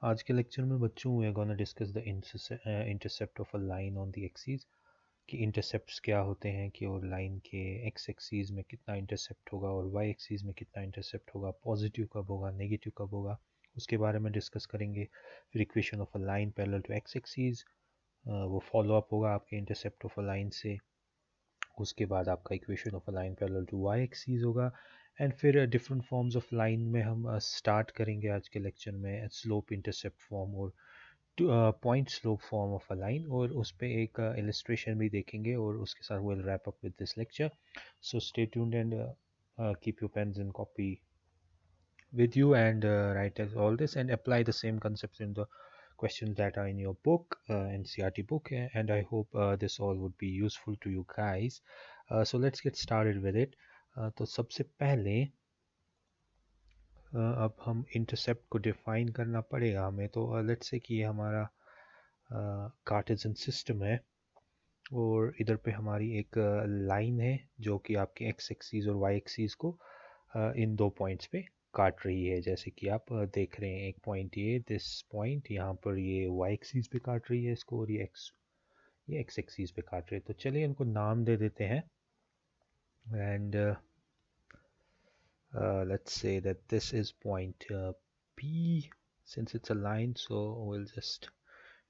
आज के लेक्चर में बच्चों we are gonna discuss the intercept of a line on the axis कि इंटरसेप्ट्स क्या होते हैं कि और लाइन के एक्स एक्सिस में कितना इंटरसेप्ट होगा और वाई एक्सिस में कितना इंटरसेप्ट होगा, पॉजिटिव कब होगा, नेगेटिव कब होगा, उसके बारे में डिस्कस करेंगे। फिर equation of a line parallel to x axis, वो फॉलो अप होगा आपके इंटरसेप्ट ऑफ अ लाइन से। उसके बाद आपका equation of a line parallel to y axis होगा। एंड फिर डिफरेंट फॉर्म्स ऑफ लाइन में हम स्टार्ट करेंगे आज के लेक्चर में स्लोप इंटरसेप्ट फॉर्म और point slope form of a line, और उस पर एक इलस्ट्रेशन भी देखेंगे और उसके साथ will wrap up with this lecture. So stay tuned and keep your pens and copy with you and write as all this and apply the same concepts in the questions that are in your book, NCRT book, and I hope this all would be useful to you guys. So let's get started with it. तो सबसे पहले अब हम intercept को define करना पड़ेगा हमें। तो लेट्स से कि ये हमारा कार्टेशियन सिस्टम है और इधर पे हमारी एक लाइन है जो कि आपके एक्स एक्सिस और वाई एक्सिस को इन दो पॉइंट्स पे काट रही है। जैसे कि आप देख रहे हैं एक पॉइंट ये दिस पॉइंट यहाँ पर ये वाई एक्सिस पे काट रही है इसको, और ये एक्स एक्सिस पे काट रही है। तो चलिए इनको नाम दे देते हैं and let's say that this is point P. Since it's a line, so we'll just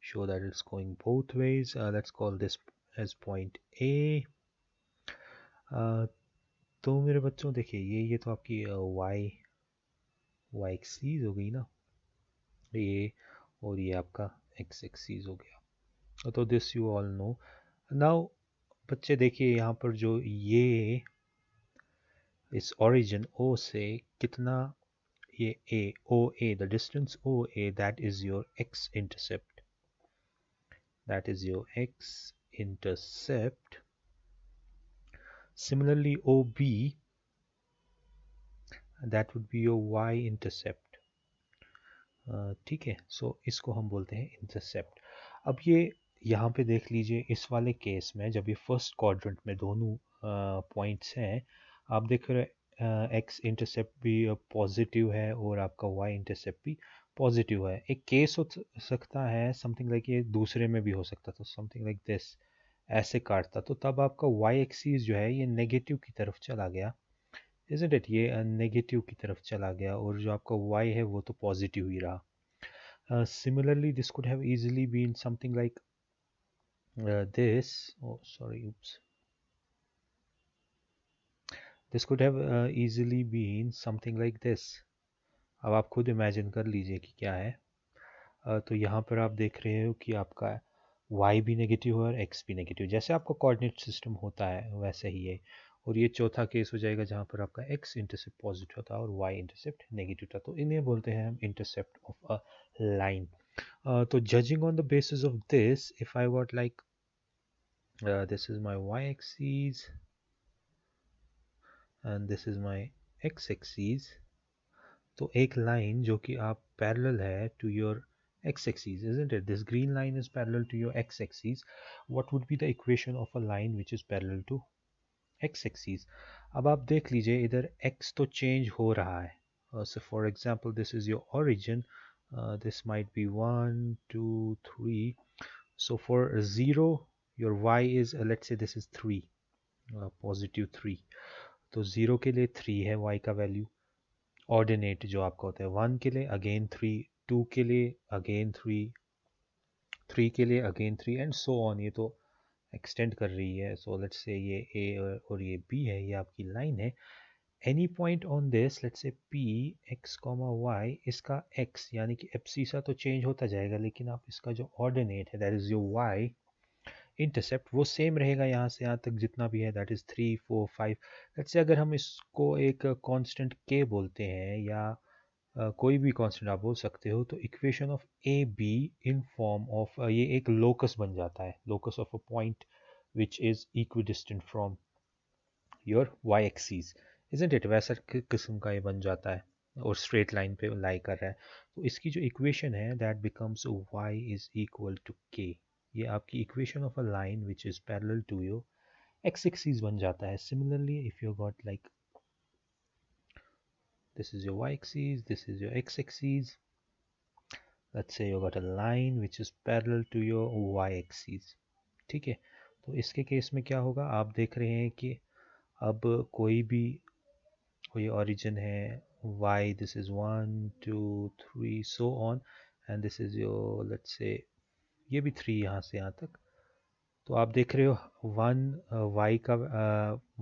show that it's going both ways. Let's call this as point A. तो मेरे बच्चों देखिए ये तो आपकी y एक्सीज हो गई ना, ये, और ये आपका x एक्सीज हो गया। तो this you all know. Now बच्चे देखिए यहाँ पर जो ये इस ओरिजिन O से कितना, ये OA, the distance OA, that is your x intercept. That is your x intercept. Similarly, OB, that would be your y intercept. ठीक है, सो इसको हम बोलते हैं इंटरसेप्ट। अब ये यहाँ पे देख लीजिए इस वाले केस में जब ये फर्स्ट क्वाड्रेंट में दोनों पॉइंट्स हैं, आप देख रहे एक्स इंटरसेप्ट भी पॉजिटिव है और आपका वाई इंटरसेप्ट भी पॉजिटिव है। एक केस हो सकता है समथिंग लाइक ये दूसरे में भी हो सकता था, समथिंग लाइक दिस, ऐसे काटता तो तब आपका वाई एक्सीस जो है ये नेगेटिव की तरफ चला गया, इज़न्ट इट, ये नेगेटिव की तरफ चला गया और जो आपका वाई है वो तो पॉजिटिव ही रहा। Similarly, this could have easily been something like this. Oh, sorry, oops. This could have easily been something like this. अब आप खुद इमेजिन कर लीजिए कि क्या है। तो यहाँ पर आप देख रहे हो कि आपका y भी नेगेटिव है और x भी नेगेटिव, जैसे आपका कोऑर्डिनेट सिस्टम होता है वैसे ही है। और ये चौथा केस हो जाएगा जहाँ पर आपका x इंटरसेप्ट पॉजिटिव था और y इंटरसेप्ट नेगेटिव था। तो इन्हें बोलते हैं हम इंटरसेप्ट ऑफ अ लाइन। तो judging on the basis of this, if I got like this is my y-axis and this is my x-axis, तो एक लाइन जो कि आप पैरेलल है to your x-axis, isn't it? This green line is parallel to your x-axis. What would be the equation of a line which is parallel to x-axis? अब आप देख लीजिए इधर x तो change हो रहा है. So for example, this is your origin. This might be 1, 2, 3. So for 0, your y is let's say this is 3, positive 3. तो 0 के लिए 3 है y का वैल्यू, ऑर्डिनेट जो आपका होता है। 1 के लिए अगेन 3, 2 के लिए अगेन 3, 3 के लिए अगेन 3 एंड सो ऑन। ये तो एक्सटेंड कर रही है। सो लेट्स से ये ए और ये बी है, ये आपकी लाइन है। Any point on this let's say P x comma y, इसका एक्स यानी कि एब्सिसा तो चेंज होता जाएगा, लेकिन आप इसका जो ऑर्डिनेट है that is your y intercept वो सेम रहेगा यहाँ से यहाँ तक जितना भी है, दैट इज़ 3, 4, 5। लेट्स से अगर हम इसको एक कांस्टेंट के बोलते हैं या कोई भी कांस्टेंट आप बोल सकते हो, तो equation of A B in form of ये एक लोकस बन जाता है, locus of a point which is equidistant from your Y axes, isn't it? वैसा किस्म का ये बन जाता है और स्ट्रेट लाइन पे लाई कर रहा है। तो इसकी जो इक्वेशन है that becomes Y is equal to K. ये आपकी equation of a line which is parallel to your X axes बन जाता है। Similarly if you got like this is your y axis, this is your x axis, let's say you got a line which is parallel to your y axis, ठीक है। तो इसके case में क्या होगा, आप देख रहे हैं कि अब कोई origin है y, this is 1 2 3 so on, and this is your let's say ये भी 3 यहाँ से यहाँ तक। तो आप देख रहे हो 1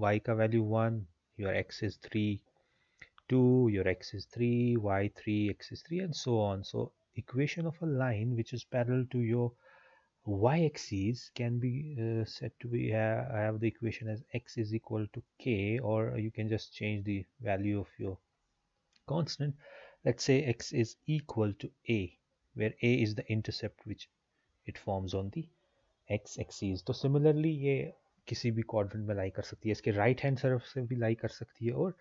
y का value 1, your x is 3, 2 your x is 3, y 3, x is 3 and so on. So equation of a line which is parallel to your y-axis can be said to be have the equation as x is equal to k, or you can just change the value of your constant. Let's say x is equal to a, where a is the intercept which it forms on the x axis. तो similarly ये किसी भी quadrant में लाई कर सकती है, इसके right hand तरफ से भी लाई कर सकती है और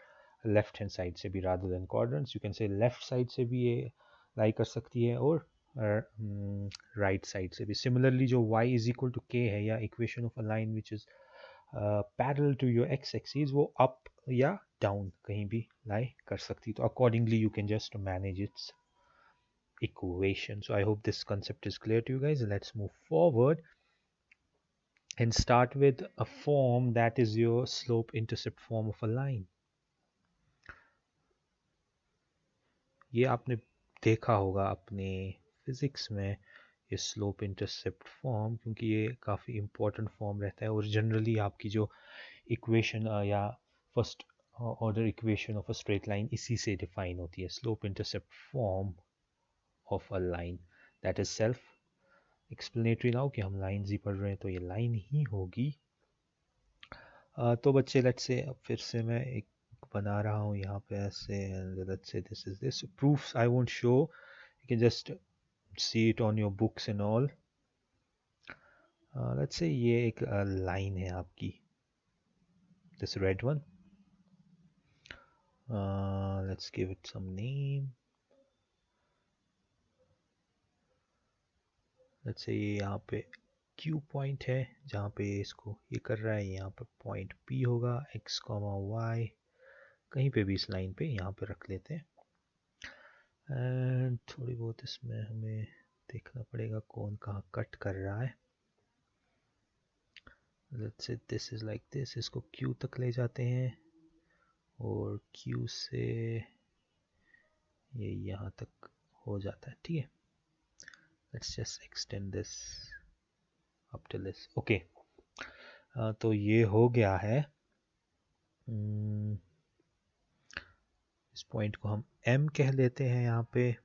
लेफ्ट हैंड साइड से भी, rather than quadrants you can say left side से भी ये लाई कर सकती है और राइट साइड से भी। सिमिलरली जो y is equal to k है, या equation of a line which is parallel to your x axis, वो अप या डाउन कहीं भी लाई कर सकती है। तो accordingly you can just manage its equation. So I hope this concept is clear to you guys. Let's move forward and start with a form that is your slope intercept form of a line. ये आपने देखा होगा अपने physics में, ये slope intercept form, क्योंकि ये काफ़ी इम्पोर्टेंट फॉर्म रहता है और जनरली आपकी जो इक्वेशन या first order equation of a straight line इसी से डिफाइन होती है, slope intercept form of a line. That is self explanatory now कि हम लाइन्स ही पढ़ रहे हैं तो ये लाइन ही होगी। तो बच्चे लेट्स से अब फिर से मैं एक बना रहा हूँ यहाँ पे ऐसे, let's say this is this proofs I won't show, you can just see it on your books and all. Let's say ये एक line है आपकी, this red one. Let's give it some name. Let's say ये यहाँ पे Q point है जहाँ पे इसको ये कर रहा है, यहाँ पे point P होगा, x, y कहीं पे भी इस लाइन पे यहाँ पे रख लेते हैं। एंड थोड़ी बहुत इसमें हमें देखना पड़ेगा कौन कहाँ कट कर रहा है। Let's say this is like this, इसको Q तक ले जाते हैं और Q से ये यहाँ तक हो जाता है, ठीक है। Let's just extend this up till this, okay. तो ये हो गया है। इस पॉइंट को हम M कह लेते हैं यहाँ पे,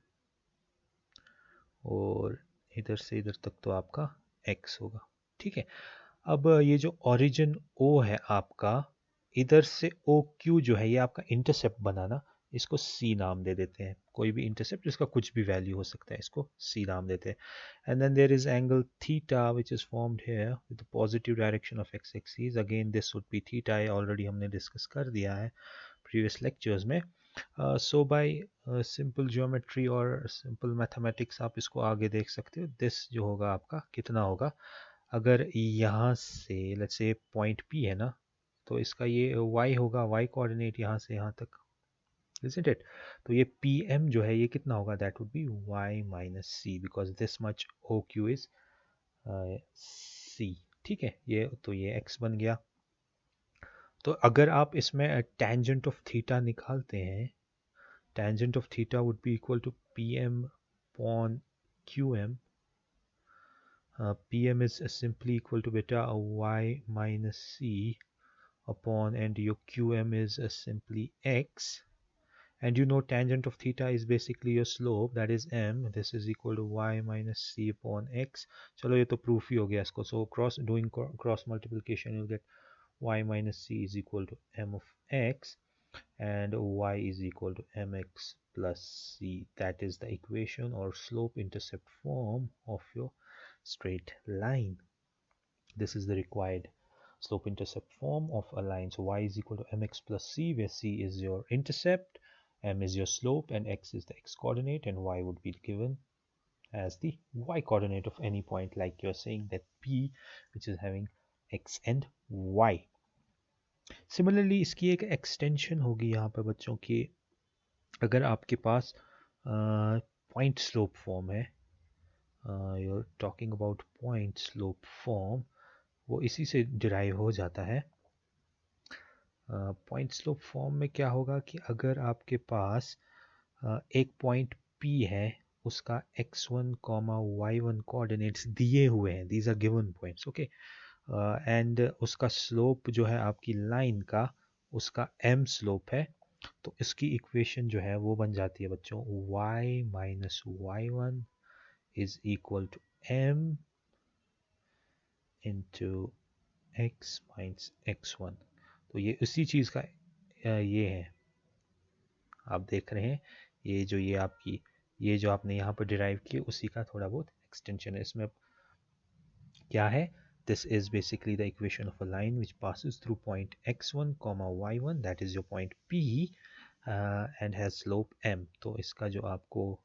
और इधर से इधर तक तो आपका X होगा, ठीक है। अब ये जो ओरिजिन O है आपका, इधर से OQ जो है ये आपका इंटरसेप्ट बना ना, इसको C नाम दे देते हैं। कोई भी इंटरसेप्ट जिसका कुछ भी वैल्यू हो सकता है, इसको C नाम देते हैं। And then there is angle theta which is formed here with the positive direction of x axis. Again this would be theta, already हमने डिस्कस कर दिया है प्रीवियस लेक्चर्स में। सो बाय सिंपल ज्योमेट्री और simple mathematics आप इसको आगे देख सकते हो। दिस जो होगा आपका कितना होगा, अगर यहाँ से लेट्स से पॉइंट P है ना, तो इसका ये y होगा, y कोऑर्डिनेट यहाँ से यहाँ तक, isn't it? तो ये PM जो है ये कितना होगा, that would be y minus c, because this much OQ is c, ठीक है। ये तो ये x बन गया। तो अगर आप इसमें टेंजेंट ऑफ थीटा निकालते हैं, tangent of theta would be equal to PM upon QM. PM is simply equal to beta y minus c upon, and your QM is simply x, and you know tangent of theta is basically your slope, that is m. This is equal to y minus c upon x. चलो ये तो proof ही हो गया इसको। So doing cross multiplication you'll get y minus c is equal to m of x, and y is equal to mx plus c. That is the equation or slope intercept form of your straight line. This is the required slope intercept form of a line. So y is equal to mx plus c, where c is your intercept, m is your slope, and x is the x coordinate, and y would be given as the y coordinate of any point, like you're saying that P, which is having x and y. Similarly इसकी एक extension होगी यहाँ पे बच्चों की, अगर आपके पास point slope form है, you're talking about point slope form, वो इसी से डिराइव हो जाता है। पॉइंट स्लोप फॉर्म में क्या होगा कि अगर आपके पास एक पॉइंट P है, उसका x1, y1 कोऑर्डिनेट्स दिए हुए हैं, these are given points, okay, and उसका स्लोप जो है आपकी लाइन का, उसका m स्लोप है, तो इसकी इक्वेशन जो है वो बन जाती है बच्चों y minus y1 is equal to m into x minus x1। तो ये उसी चीज़ का ये है, आप देख रहे हैं, ये जो आपने यहाँ पर डिराइव की उसी का थोड़ा बहुत एक्सटेंशन है। इसमें क्या है, this is basically the equation of a line which passes through point x1 y1, that is your point P and has slope m। तो इसका जो आपको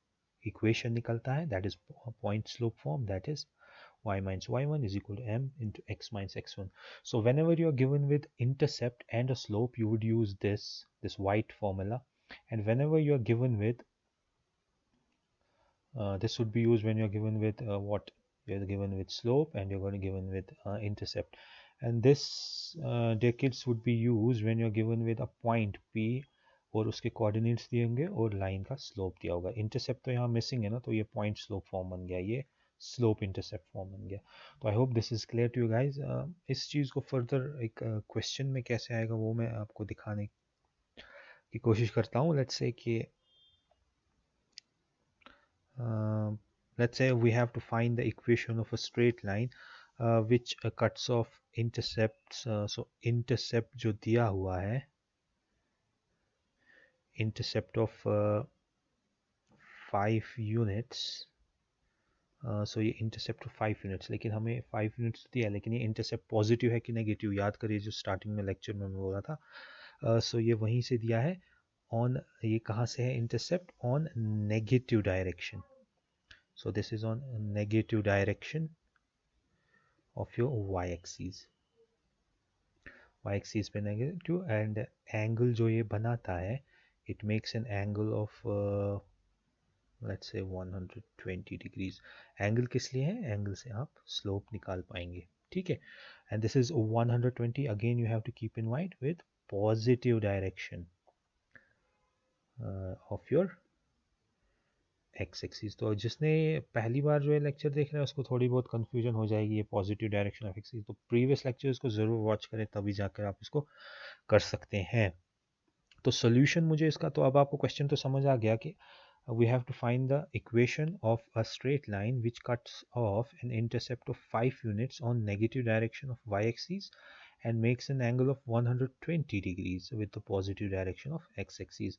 इक्वेशन निकलता है, that is point slope form, that is y minus y1 is equal to m into x minus x1. So whenever you are given with intercept and a slope, you would use this white formula, and whenever you are given with this would be used when you're given with what you're given with slope and you're going to given with intercept, and this decades would be used when you're given with a point P और उसके coordinates दिए होंगे और line का slope दिया होगा। Intercept तो यहाँ मिसिंग है ना, तो ये पॉइंट स्लोप फॉर्म बन गया, ये स्लोप इंटरसेप्ट फॉर्म बन गया। तो I hope this is clear to you guys. इस चीज़ को फर्दर एक क्वेश्चन में कैसे आएगा वो मैं आपको दिखाने की कोशिश करता हूँ। लेट्स से कि let's say we have to find the equation of a straight line which cuts off intercepts, so intercept जो दिया हुआ है, intercept of 5 units, सो ये इंटरसेप्ट 5 यूनिट्स, लेकिन हमें 5 यूनिट्स दिया है, लेकिन ये इंटरसेप्ट पॉजिटिव है कि नेगेटिव, याद करिए जो स्टार्टिंग में लेक्चर में मैं बोला था। सो ये वहीं से दिया है ऑन, ये कहाँ से है intercept, on negative direction, so this is on negative direction of your y-axis, y-axis पे negative, and angle जो ये बनाता है, it makes an angle of let's say 120 degrees। angle किस लिए है, angle से आप slope निकाल पाएंगे, ठीक है, and this is 120, again you have to keep in mind with positive direction of your x axis. तो जिसने पहली बार जो है लेक्चर देख रहा है उसको थोड़ी बहुत कन्फ्यूजन हो जाएगी ये पॉजिटिव डायरेक्शन ऑफ एक्सिस, तो प्रीवियस लेक्चर्स को ज़रूर वॉच करें, तभी जाकर आप इसको कर सकते हैं। तो सोल्यूशन मुझे इसका, तो अब आपको क्वेश्चन तो समझ आ गया कि we have to find the equation of a straight line which cuts off an intercept of 5 units on negative direction of y-axis and makes an angle of 120 degrees with the positive direction of x-axis।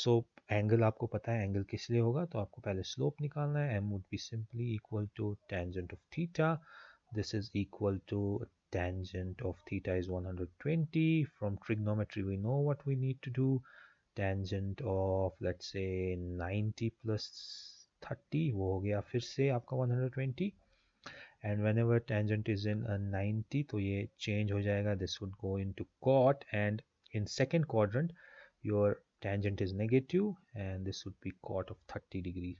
So angle आपको पता है angle किस लिए होगा, तो आपको पहले slope निकालना है, m would be simply equal to tangent of theta, this is equal to tangent of theta is 120, from trigonometry we know what we need to do, tangent of let's say 90 plus 30 वो हो गया फिर से आपका 120, and whenever tangent is in a 90 तो ये change हो जाएगा, this would go into cot, and in second quadrant your tangent is negative and this would be cot of 30 degrees।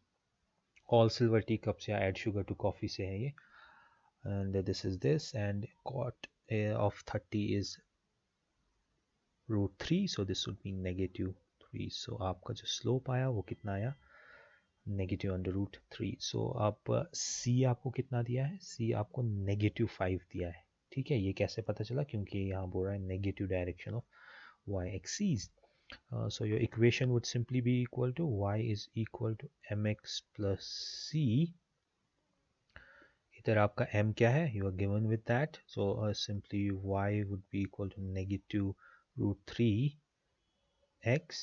all silver teacups या add sugar to coffee से है ये, and this is this, and cot of 30 is root 3, so this would be negative 3। so आपका जो slope आया वो कितना आया, नेगेटिव अंडर रूट 3। सो आप सी आपको कितना दिया है, सी आपको -5 दिया है, ठीक है। ये कैसे पता चला, क्योंकि यहाँ बोल रहा है negative direction of y axis. So your equation would simply be equal to y is equal to m x plus c, इधर आपका m क्या है, you are given with that, so simply y would be equal to negative root 3 x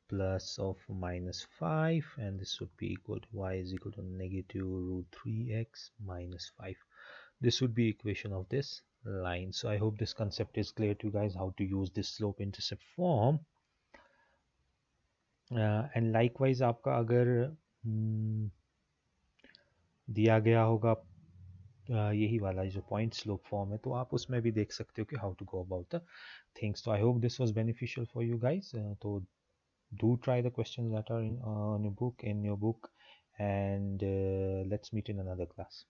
plus of -5, and this would be equal to y is equal to negative root 3x minus 5. This would be equation of this line. So I hope this concept is clear to you guys, how to use this slope intercept form। and likewise आपका अगर दिया गया होगा यही वाला जो point slope form है, तो आप उसमें भी देख सकते हो कि how to go about the things. तो I hope this was beneficial for you guys. तो do try the questions that are in your book and Let's meet in another class.